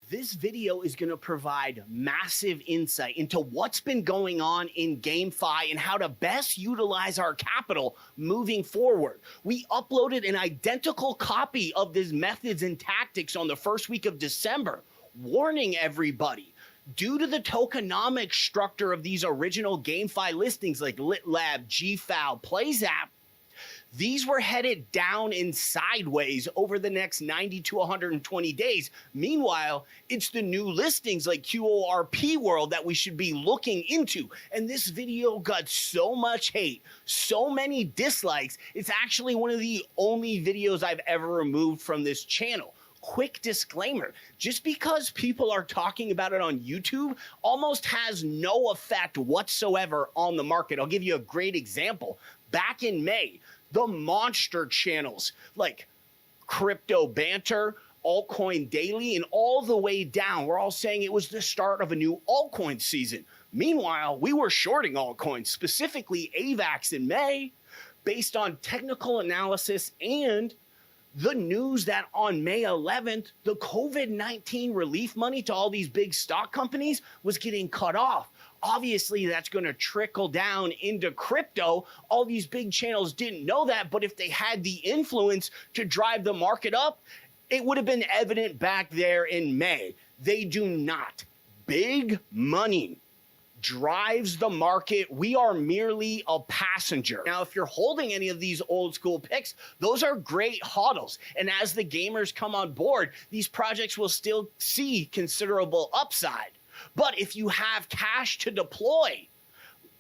This video is going to provide massive insight into what's been going on in GameFi and how to best utilize our capital moving forward. We uploaded an identical copy of these methods and tactics on the first week of December, warning everybody. Due to the tokenomics structure of these original GameFi listings like LittLabs, GFAL, PlayZap, these were headed down and sideways over the next 90 to 120 days. Meanwhile, it's the new listings like QORPO World that we should be looking into. And this video got so much hate, so many dislikes, it's actually one of the only videos I've ever removed from this channel. Quick disclaimer, just because people are talking about it on YouTube almost has no effect whatsoever on the market. I'll give you a great example. Back in May, the monster channels like Crypto Banter, Altcoin Daily, and all the way down, we're all saying it was the start of a new altcoin season. Meanwhile, we were shorting altcoins, specifically AVAX in May, based on technical analysis and the news that on May 11th, the COVID-19 relief money to all these big stock companies was getting cut off. Obviously, that's going to trickle down into crypto. All these big channels didn't know that, but if they had the influence to drive the market up, it would have been evident back there in May. They do not. Big money drives the market. We are merely a passenger. Now, if you're holding any of these old school picks, those are great hodls. And as the gamers come on board, these projects will still see considerable upside. But if you have cash to deploy,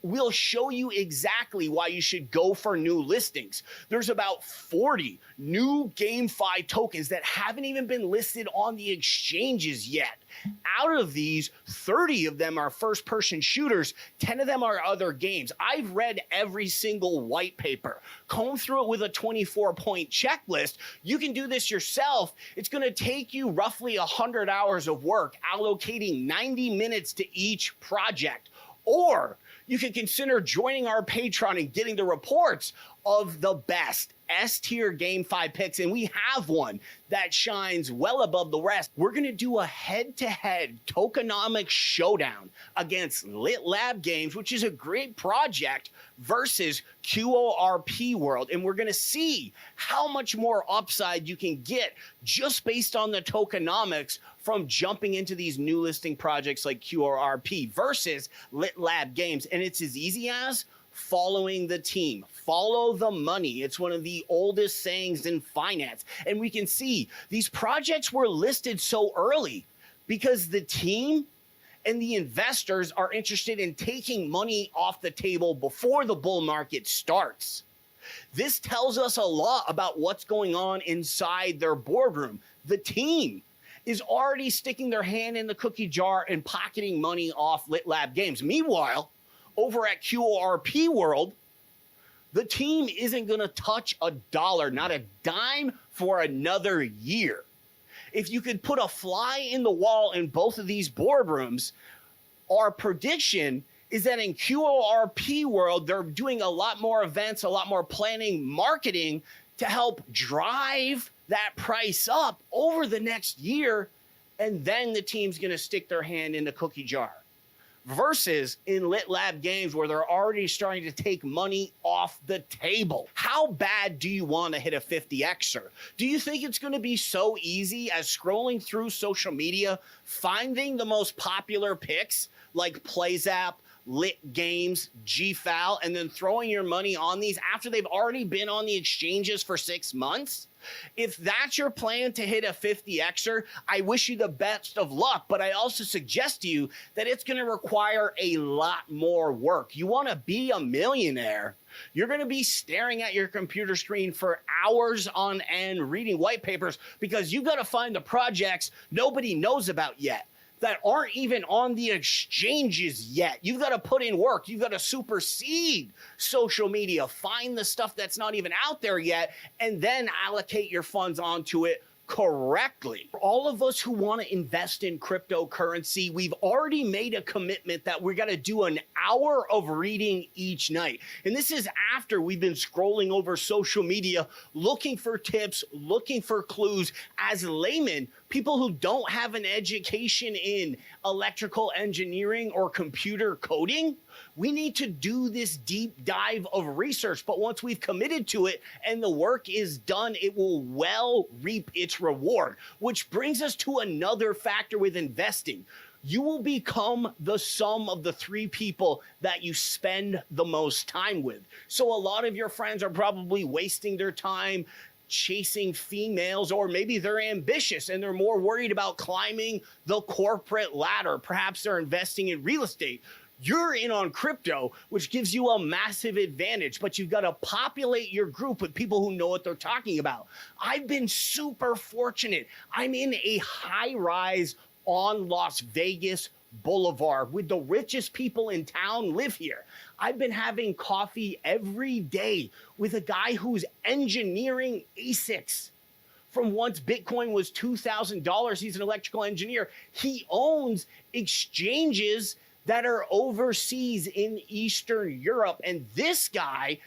we'll show you exactly why you should go for new listings. There's about 40 new GameFi tokens that haven't even been listed on the exchanges yet. Out of these, 30 of them are first-person shooters, 10 of them are other games. I've read every single white paper, combed through it with a 24-point checklist. You can do this yourself. It's going to take you roughly 100 hours of work, allocating 90 minutes to each project. Or you can consider joining our Patreon and getting the reports of the best S-tier GameFi picks, and we have one that shines well above the rest. We're going to do a head-to-head tokenomics showdown against LittLabs Games, which is a great project, versus QORPO World, and we're going to see how much more upside you can get just based on the tokenomics from jumping into these new listing projects like QORPO versus LittLabs Games. And it's as easy as following the team, follow the money. It's one of the oldest sayings in finance. And we can see these projects were listed so early because the team and the investors are interested in taking money off the table before the bull market starts. This tells us a lot about what's going on inside their boardroom. The team is already sticking their hand in the cookie jar and pocketing money off LittLabs Games. Meanwhile, over at QORPO World, the team isn't going to touch a dollar, not a dime, for another year. If you could put a fly in the wall in both of these boardrooms, our prediction is that in QORPO World, they're doing a lot more events, a lot more planning, marketing to help drive that price up over the next year, and then the team's going to stick their hand in the cookie jar. Versus in LittLabs Games, where they're already starting to take money off the table. How bad do you want to hit a 50xer? Do you think it's going to be so easy as scrolling through social media, finding the most popular picks like PlayZap, Lit Games, GFAL, and then throwing your money on these after they've already been on the exchanges for 6 months? If that's your plan to hit a 50xer, I wish you the best of luck, but I also suggest to you that it's going to require a lot more work. You want to be a millionaire, you're going to be staring at your computer screen for hours on end reading white papers because you've got to find the projects nobody knows about yet, that aren't even on the exchanges yet. You've got to put in work. You've got to supersede social media, find the stuff that's not even out there yet, and then allocate your funds onto it correctly. For all of us who want to invest in cryptocurrency, we've already made a commitment that we're going to do an hour of reading each night. And this is after we've been scrolling over social media, looking for tips, looking for clues as laymen, people who don't have an education in electrical engineering or computer coding. We need to do this deep dive of research, but once we've committed to it and the work is done, it will well reap its reward, which brings us to another factor with investing. You will become the sum of the three people that you spend the most time with. So a lot of your friends are probably wasting their time chasing females, or maybe they're ambitious and they're more worried about climbing the corporate ladder. Perhaps they're investing in real estate. You're in on crypto, which gives you a massive advantage, but you've got to populate your group with people who know what they're talking about. I've been super fortunate. I'm in a high-rise on Las Vegas Boulevard with the richest people in town live here. I've been having coffee every day with a guy who's engineering ASICs. From once Bitcoin was $2,000, he's an electrical engineer. He owns exchanges that are overseas in Eastern Europe. And this guy,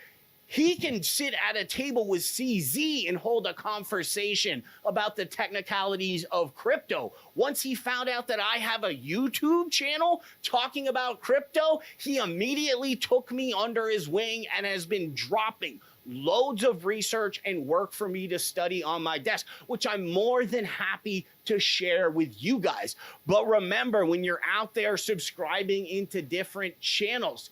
he can sit at a table with CZ and hold a conversation about the technicalities of crypto. Once he found out that I have a YouTube channel talking about crypto, he immediately took me under his wing and has been dropping loads of research and work for me to study on my desk, which I'm more than happy to share with you guys. But remember, when you're out there subscribing into different channels,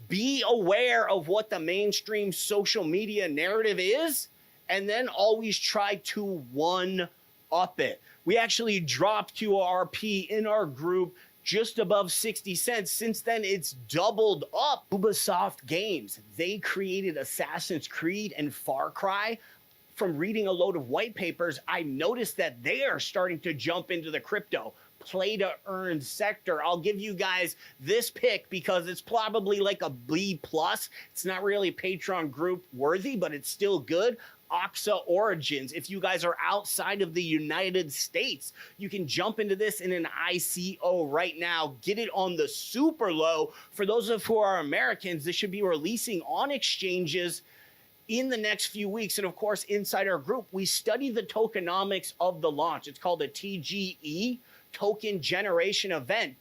be aware of what the mainstream social media narrative is, and then always try to one-up it. We actually dropped QORP in our group just above 60 cents. Since then, it's doubled up. Ubisoft Games, they created Assassin's Creed and Far Cry. From reading a load of white papers, I noticed that they are starting to jump into the crypto play to earn sector. I'll give you guys this pick because it's probably like a B+. It's not really Patreon group worthy, but it's still good. Oxa Origins. If you guys are outside of the United States, you can jump into this in an ICO right now. Get it on the super low. For those of who are Americans, this should be releasing on exchanges in the next few weeks. And of course, inside our group, we study the tokenomics of the launch. It's called a TGE, token generation event.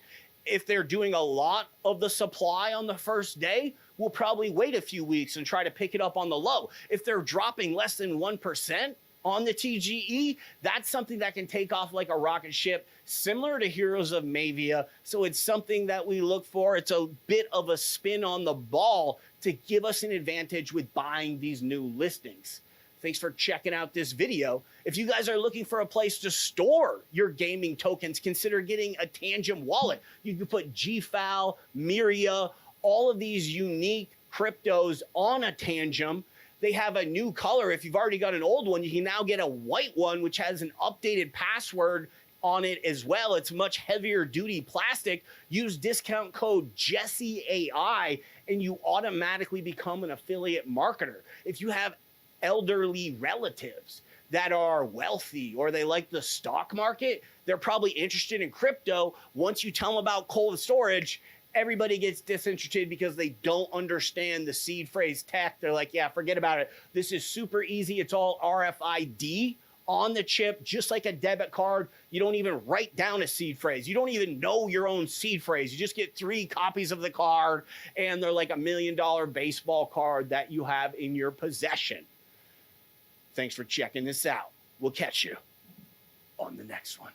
If they're doing a lot of the supply on the first day, we'll probably wait a few weeks and try to pick it up on the low. If they're dropping less than 1% on the TGE, that's something that can take off like a rocket ship, similar to Heroes of Mavia. So it's something that we look for. It's a bit of a spin on the ball to give us an advantage with buying these new listings. Thanks for checking out this video. If you guys are looking for a place to store your gaming tokens, consider getting a Tangent wallet. You can put GFAL, Myria, all of these unique cryptos on a Tangent. They have a new color. If you've already got an old one, you can now get a white one, which has an updated password on it as well. It's much heavier duty plastic. Use discount code JESSEAI and you automatically become an affiliate marketer. If you have elderly relatives that are wealthy or they like the stock market, they're probably interested in crypto. Once you tell them about cold storage, everybody gets disinterested because they don't understand the seed phrase tech. They're like, yeah, forget about it. This is super easy. It's all RFID on the chip, just like a debit card. You don't even write down a seed phrase. You don't even know your own seed phrase. You just get 3 copies of the card, and they're like $1 million baseball card that you have in your possession. Thanks for checking this out. We'll catch you on the next one.